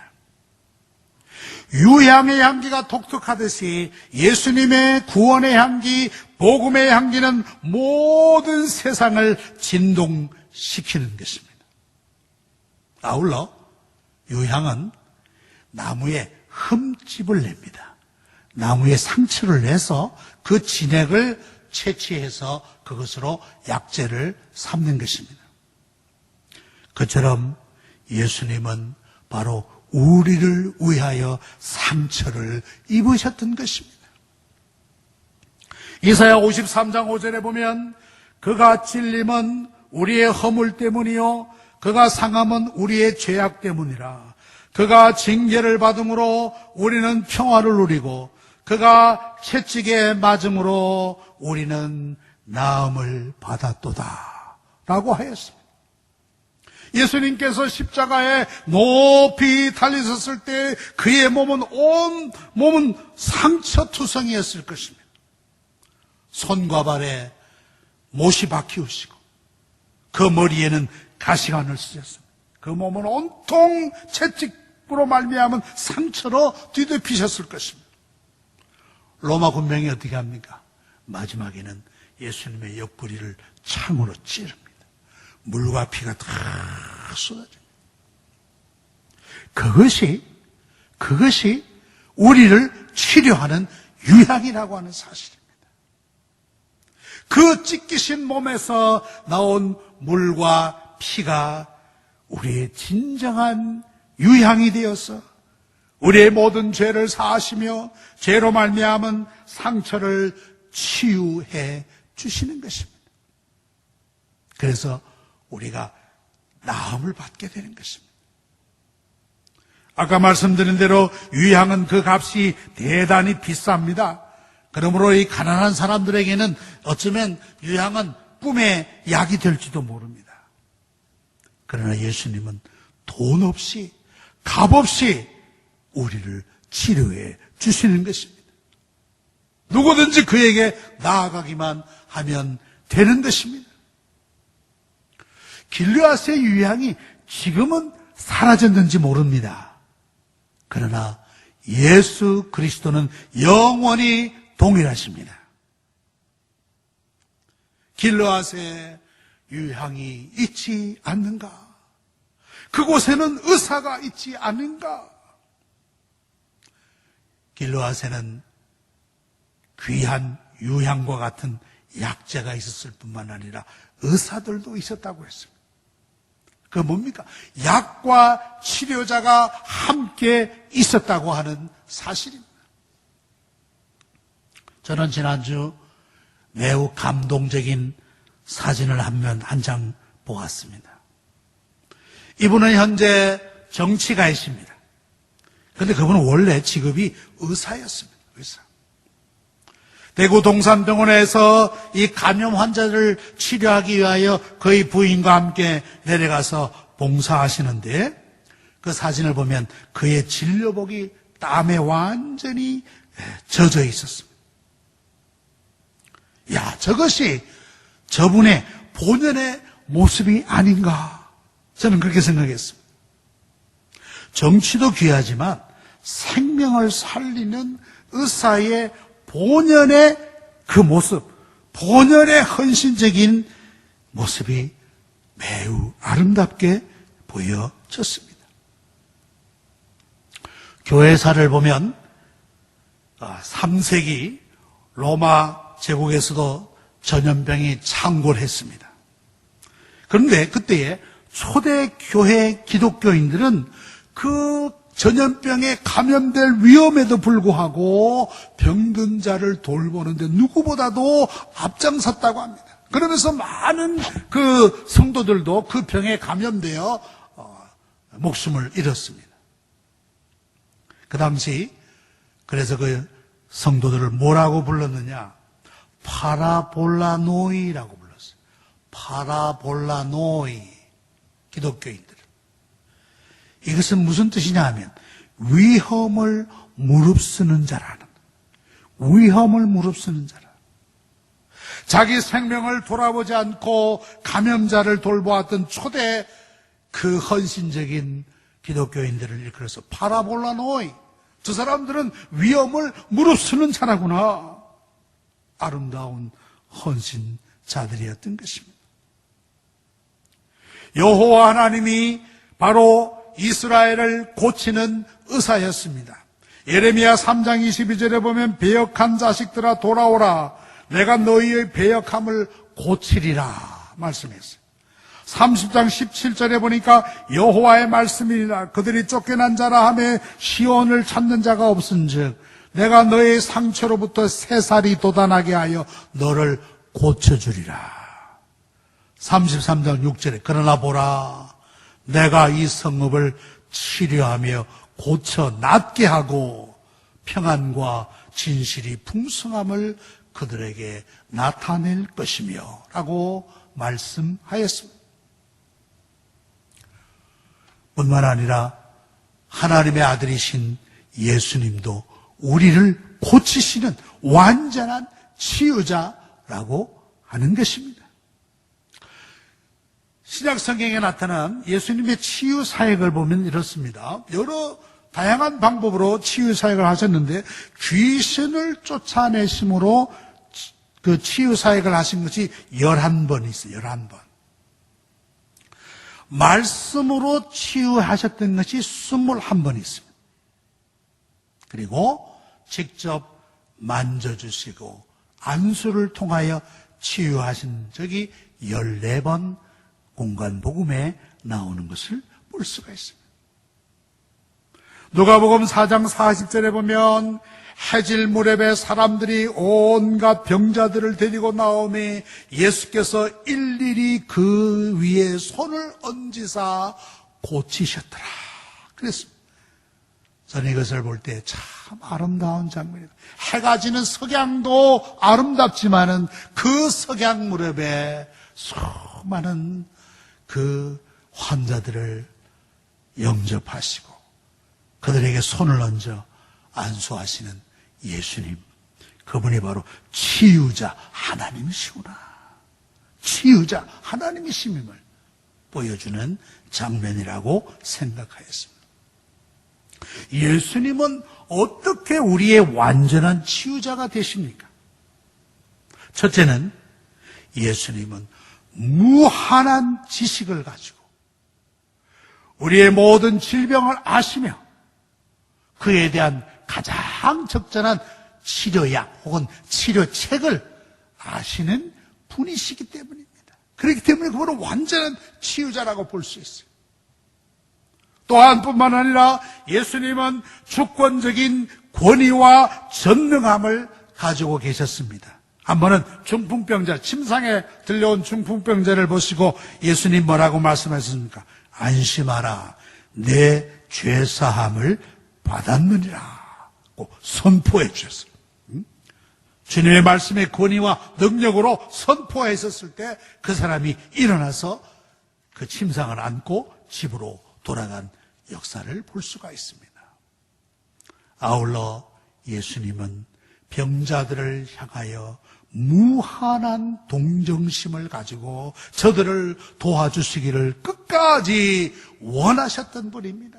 유향의 향기가 독특하듯이 예수님의 구원의 향기, 복음의 향기는 모든 세상을 진동시키는 것입니다. 아울러 유향은 나무에 흠집을 냅니다. 나무에 상처를 내서 그 진액을 채취해서 그것으로 약재를 삼는 것입니다. 그처럼 예수님은 바로 우리를 위하여 상처를 입으셨던 것입니다. 이사야 53장 5절에 보면 그가 찔림은 우리의 허물 때문이요 그가 상함은 우리의 죄악 때문이라. 그가 징계를 받음으로 우리는 평화를 누리고 그가 채찍에 맞음으로 우리는 나음을 받았도다 라고 하였습니다. 예수님께서 십자가에 높이 달리셨을 때 그의 몸은 온 몸은 상처투성이었을 것입니다. 손과 발에 못이 박히우시고 그 머리에는 가시관을 쓰셨습니다. 그 몸은 온통 채찍으로 말미암은 상처로 뒤덮이셨을 것입니다. 로마 군병이 어떻게 합니까? 마지막에는 예수님의 옆구리를 창으로 찌릅니다. 물과 피가 다 쏟아집니다. 그것이 우리를 치료하는 유향이라고 하는 사실입니다. 그 찢기신 몸에서 나온 물과 피가 우리의 진정한 유향이 되어서 우리의 모든 죄를 사하시며 죄로 말미암은 상처를 치유해 주시는 것입니다. 그래서 우리가 나음을 받게 되는 것입니다. 아까 말씀드린 대로 유향은 그 값이 대단히 비쌉니다. 그러므로 이 가난한 사람들에게는 어쩌면 유향은 꿈의 약이 될지도 모릅니다. 그러나 예수님은 돈 없이 값 없이 우리를 치료해 주시는 것입니다. 누구든지 그에게 나아가기만 하면 되는 것입니다. 길르앗의 유향이 지금은 사라졌는지 모릅니다. 그러나 예수 그리스도는 영원히 동일하십니다. 길르앗의 유향이 있지 않는가? 그곳에는 의사가 있지 않은가? 길르앗에는 귀한 유향과 같은 약재가 있었을 뿐만 아니라 의사들도 있었다고 했습니다. 그 뭡니까? 약과 치료자가 함께 있었다고 하는 사실입니다. 저는 지난주 매우 감동적인 사진을 한 장 보았습니다. 이분은 현재 정치가이십니다. 그런데 그분은 원래 직업이 의사였습니다. 의사. 대구 동산병원에서 이 감염 환자를 치료하기 위하여 그의 부인과 함께 내려가서 봉사하시는데 그 사진을 보면 그의 진료복이 땀에 완전히 젖어 있었습니다. 야, 저것이 저분의 본연의 모습이 아닌가. 저는 그렇게 생각했습니다. 정치도 귀하지만 생명을 살리는 의사의 본연의 그 모습, 본연의 헌신적인 모습이 매우 아름답게 보여졌습니다. 교회사를 보면 3세기 로마 제국에서도 전염병이 창궐했습니다. 그런데 그때에 초대 교회 기독교인들은 그 전염병에 감염될 위험에도 불구하고 병든 자를 돌보는데 누구보다도 앞장섰다고 합니다. 그러면서 많은 그 성도들도 그 병에 감염되어 목숨을 잃었습니다. 그 당시 그래서 그 성도들을 뭐라고 불렀느냐? 파라볼라노이라고 불렀어요. 파라볼라노이 기독교인들. 이것은 무슨 뜻이냐 하면 위험을 무릅쓰는 자라는, 위험을 무릅쓰는 자라. 자기 생명을 돌아보지 않고 감염자를 돌보았던 초대 그 헌신적인 기독교인들을 일컬어서 파라볼라노이. 저 사람들은 위험을 무릅쓰는 자라구나. 아름다운 헌신자들이었던 것입니다. 여호와 하나님이 바로 이스라엘을 고치는 의사였습니다. 예레미야 3장 22절에 보면 배역한 자식들아 돌아오라. 내가 너희의 배역함을 고치리라 말씀했어요. 30장 17절에 보니까 여호와의 말씀이니라. 그들이 쫓겨난 자라 하며 시온을 찾는 자가 없은즉 내가 너의 상처로부터 새살이 돋아나게 하여 너를 고쳐주리라. 33장 6절에 그러나 보라 내가 이 성읍을 치료하며 고쳐 낫게 하고 평안과 진실이 풍성함을 그들에게 나타낼 것이며 라고 말씀하였습니다. 뿐만 아니라 하나님의 아들이신 예수님도 우리를 고치시는 완전한 치유자라고 하는 것입니다. 신약 성경에 나타난 예수님의 치유 사역을 보면 이렇습니다. 여러 다양한 방법으로 치유 사역을 하셨는데 귀신을 쫓아내심으로 그 치유 사역을 하신 것이 11번 있어요. 11번. 말씀으로 치유하셨던 것이 21번 있습니다. 그리고 직접 만져주시고 안수를 통하여 치유하신 적이 14번 공간복음에 나오는 것을 볼 수가 있습니다. 누가복음 4장 40절에 보면 해질 무렵에 사람들이 온갖 병자들을 데리고 나오매 예수께서 일일이 그 위에 손을 얹으사 고치셨더라. 그랬습니다. 저는 이것을 볼 때 참 아름다운 장면이다. 해가 지는 석양도 아름답지만은 그 석양 무렵에 수많은 그 환자들을 영접하시고 그들에게 손을 얹어 안수하시는 예수님, 그분이 바로 치유자 하나님이시구나. 치유자 하나님이심을 보여주는 장면이라고 생각하였습니다. 예수님은 어떻게 우리의 완전한 치유자가 되십니까? 첫째는 예수님은 무한한 지식을 가지고 우리의 모든 질병을 아시며 그에 대한 가장 적절한 치료약 혹은 치료책을 아시는 분이시기 때문입니다. 그렇기 때문에 그분은 완전한 치유자라고 볼 수 있어요. 또한 뿐만 아니라 예수님은 주권적인 권위와 전능함을 가지고 계셨습니다. 한 번은 중풍병자, 침상에 들려온 중풍병자를 보시고 예수님 뭐라고 말씀하셨습니까? 안심하라, 내 죄사함을 받았느니라고 선포해 주셨어요. 주님의 말씀의 권위와 능력으로 선포했었을 때 그 사람이 일어나서 그 침상을 안고 집으로 돌아간 역사를 볼 수가 있습니다. 아울러 예수님은 병자들을 향하여 무한한 동정심을 가지고 저들을 도와주시기를 끝까지 원하셨던 분입니다.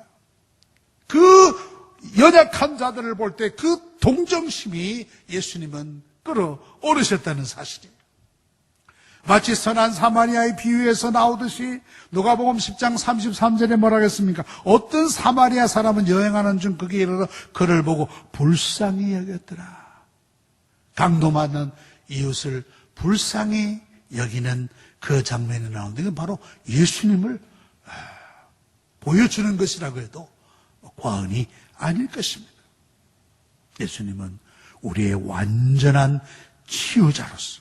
그 연약한 자들을 볼 때 그 동정심이 예수님은 끌어오르셨다는 사실이에요. 마치 선한 사마리아의 비유에서 나오듯이 누가복음 10장 33절에 뭐라고 했습니까? 어떤 사마리아 사람은 여행하는 중 거기에 이르러 그를 보고 불쌍히 여겼더라. 강도받는 이웃을 불쌍히 여기는 그 장면이 나오는데 이건 바로 예수님을 보여주는 것이라고 해도 과언이 아닐 것입니다. 예수님은 우리의 완전한 치유자로서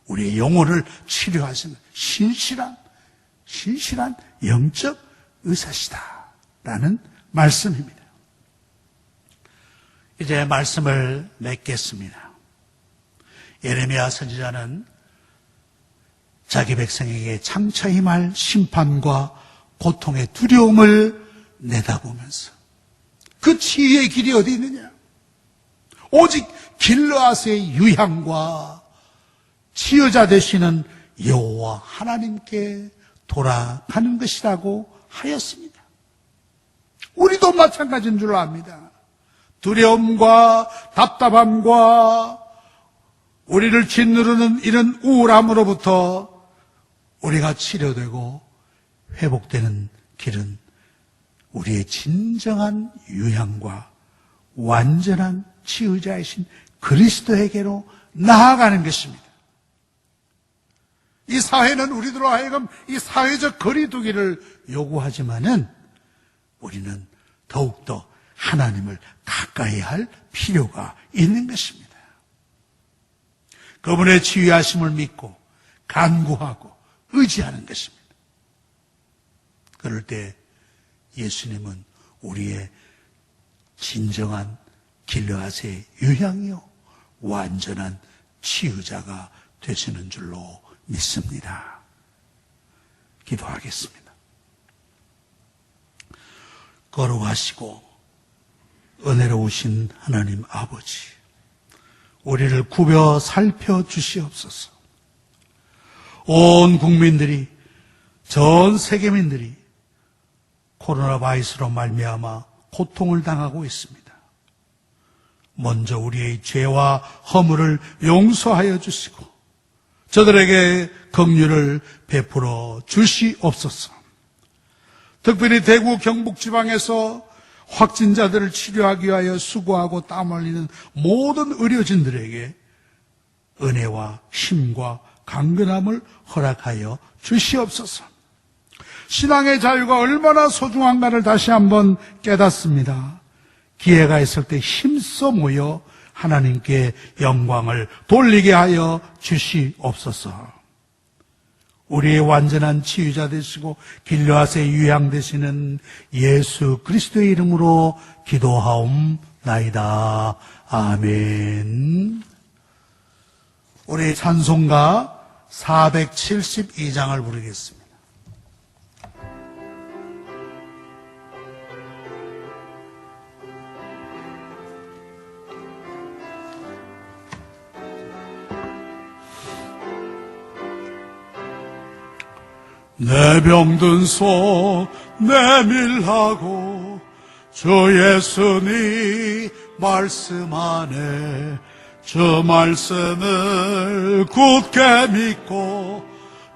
우리의 영혼을 치료하시는 신실한 영적 의사시다라는 말씀입니다. 이제 말씀을 맺겠습니다. 예레미야 선지자는 자기 백성에게 장차 임할 심판과 고통의 두려움을 내다보면서 그 치유의 길이 어디 있느냐? 오직 길르앗의 유향과 치유자 되시는 여호와 하나님께 돌아가는 것이라고 하였습니다. 우리도 마찬가지인 줄 압니다. 두려움과 답답함과 우리를 짓누르는 이런 우울함으로부터 우리가 치료되고 회복되는 길은 우리의 진정한 유향과 완전한 치유자이신 그리스도에게로 나아가는 것입니다. 이 사회는 우리들로 하여금 이 사회적 거리두기를 요구하지만은 우리는 더욱더 하나님을 가까이 할 필요가 있는 것입니다. 그분의 치유하심을 믿고 간구하고 의지하는 것입니다. 그럴 때 예수님은 우리의 진정한 길르앗의 유향이요 완전한 치유자가 되시는 줄로 믿습니다. 기도하겠습니다. 거룩하시고 은혜로우신 하나님 아버지, 우리를 굽여 살펴주시옵소서. 온 국민들이, 전 세계민들이 코로나 바이러스로 말미암아 고통을 당하고 있습니다. 먼저 우리의 죄와 허물을 용서하여 주시고 저들에게 긍휼을 베풀어 주시옵소서. 특별히 대구 경북 지방에서 확진자들을 치료하기 위하여 수고하고 땀 흘리는 모든 의료진들에게 은혜와 힘과 강건함을 허락하여 주시옵소서. 신앙의 자유가 얼마나 소중한가를 다시 한번 깨닫습니다. 기회가 있을 때 힘써 모여 하나님께 영광을 돌리게 하여 주시옵소서. 우리의 완전한 치유자 되시고 길르앗의 유향 되시는 예수 그리스도의 이름으로 기도하옵나이다. 아멘. 우리 찬송가 472장을 부르겠습니다. 내 병든 손 내밀하고 주 예수님 말씀 안에 주 말씀을 굳게 믿고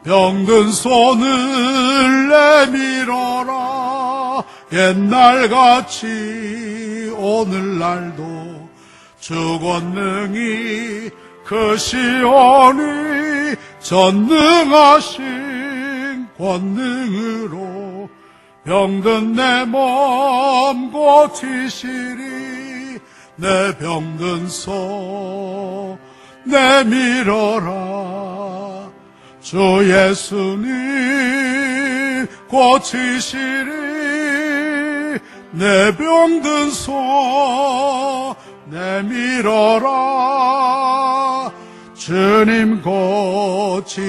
병든 손을 내밀어라. 옛날같이 오늘날도 주 권능이 크시오니 전능하신 권능으로 병든 내 몸 고치시리. 내 병든 손 내밀어라. 주 예수님 고치시리. 내 병든 손 내밀어라. 주님 고치시리라.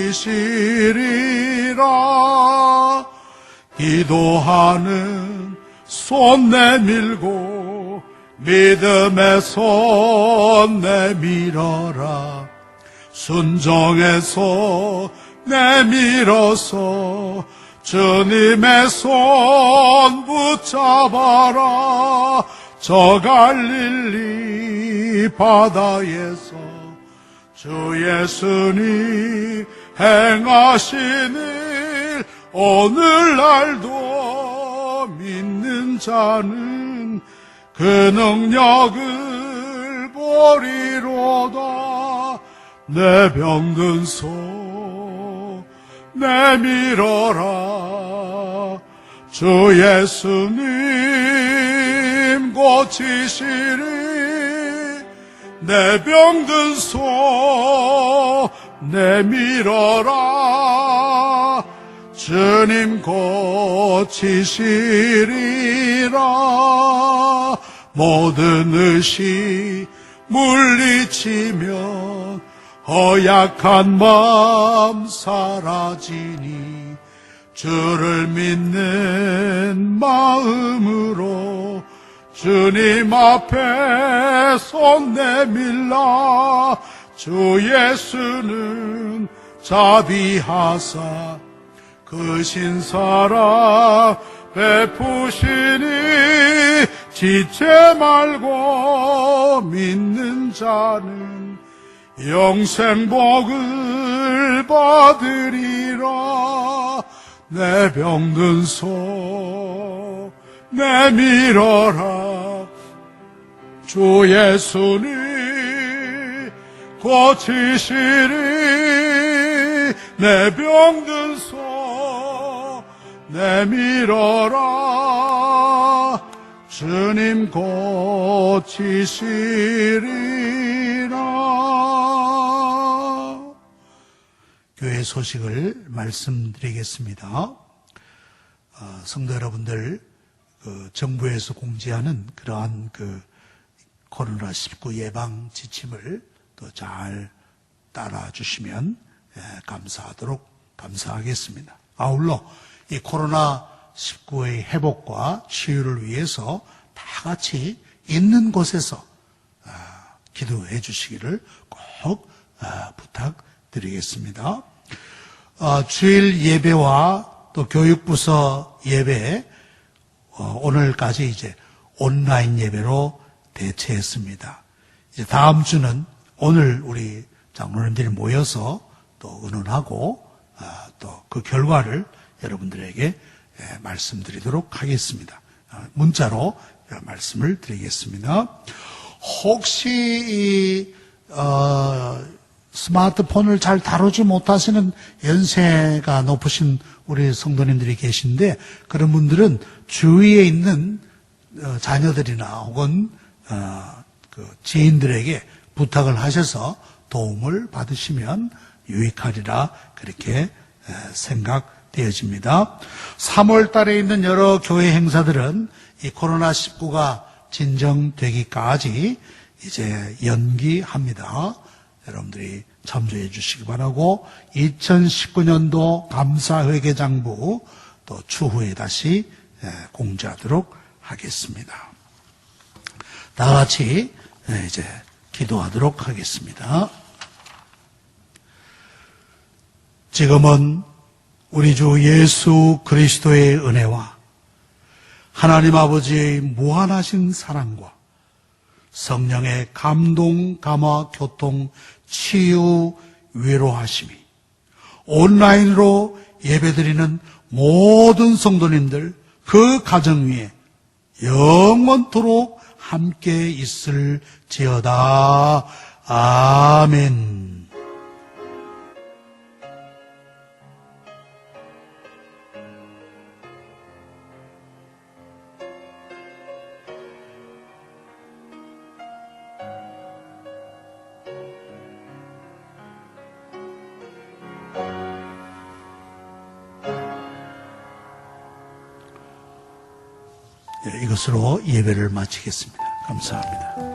기도하는 손 내밀고 믿음의 손 내밀어라. 순종의 손 내밀어서 주님의 손 붙잡아라. 저 갈릴리 바다에서 주 예수님 행하신 일 오늘날도 믿는 자는 그 능력을 보리로다. 내 병든 손 내밀어라. 주 예수님 고치시리. 내 병든 손 내밀어라. 주님 고치시리라. 모든 의심 물리치면 허약한 마음 사라지니 주를 믿는 마음으로 주님 앞에 손 내밀라. 주 예수는 자비하사 그 신사랑 베푸시니 지체 말고 믿는 자는 영생복을 받으리라. 내 병든 손 내밀어라. 주 예수님 고치시리. 내 병든 손 내밀어라. 주님 고치시리라. 교회 소식을 말씀드리겠습니다. 성도 여러분들, 정부에서 공지하는 그러한 코로나19 예방 지침을 또 잘 따라주시면 감사하겠습니다. 아울러 이 코로나19의 회복과 치유를 위해서 다 같이 있는 곳에서 기도해 주시기를 꼭 부탁드리겠습니다. 주일 예배와 또 교육부서 예배 오늘까지 이제 온라인 예배로 대체했습니다. 이제 다음 주는 오늘 우리 장로님들이 모여서 또 의논하고 또 그 결과를 여러분들에게 말씀드리도록 하겠습니다. 문자로 말씀을 드리겠습니다. 혹시 스마트폰을 잘 다루지 못하시는 연세가 높으신 우리 성도님들이 계신데 그런 분들은 주위에 있는 자녀들이나 혹은 지인들에게 부탁을 하셔서 도움을 받으시면 유익하리라 그렇게 생각되어집니다. 3월 달에 있는 여러 교회 행사들은 이 코로나19가 진정되기까지 이제 연기합니다. 여러분들이 참조해 주시기 바라고 2019년도 감사회계장부 또 추후에 다시 공지하도록 하겠습니다. 다 같이 이제 기도하도록 하겠습니다. 지금은 우리 주 예수 그리스도의 은혜와 하나님 아버지의 무한하신 사랑과 성령의 감동, 감화, 교통, 치유, 위로하심이 온라인으로 예배드리는 모든 성도님들 그 가정 위에 영원토록 함께 있을지어다. 아멘. 이것으로 예배를 마치겠습니다. 감사합니다.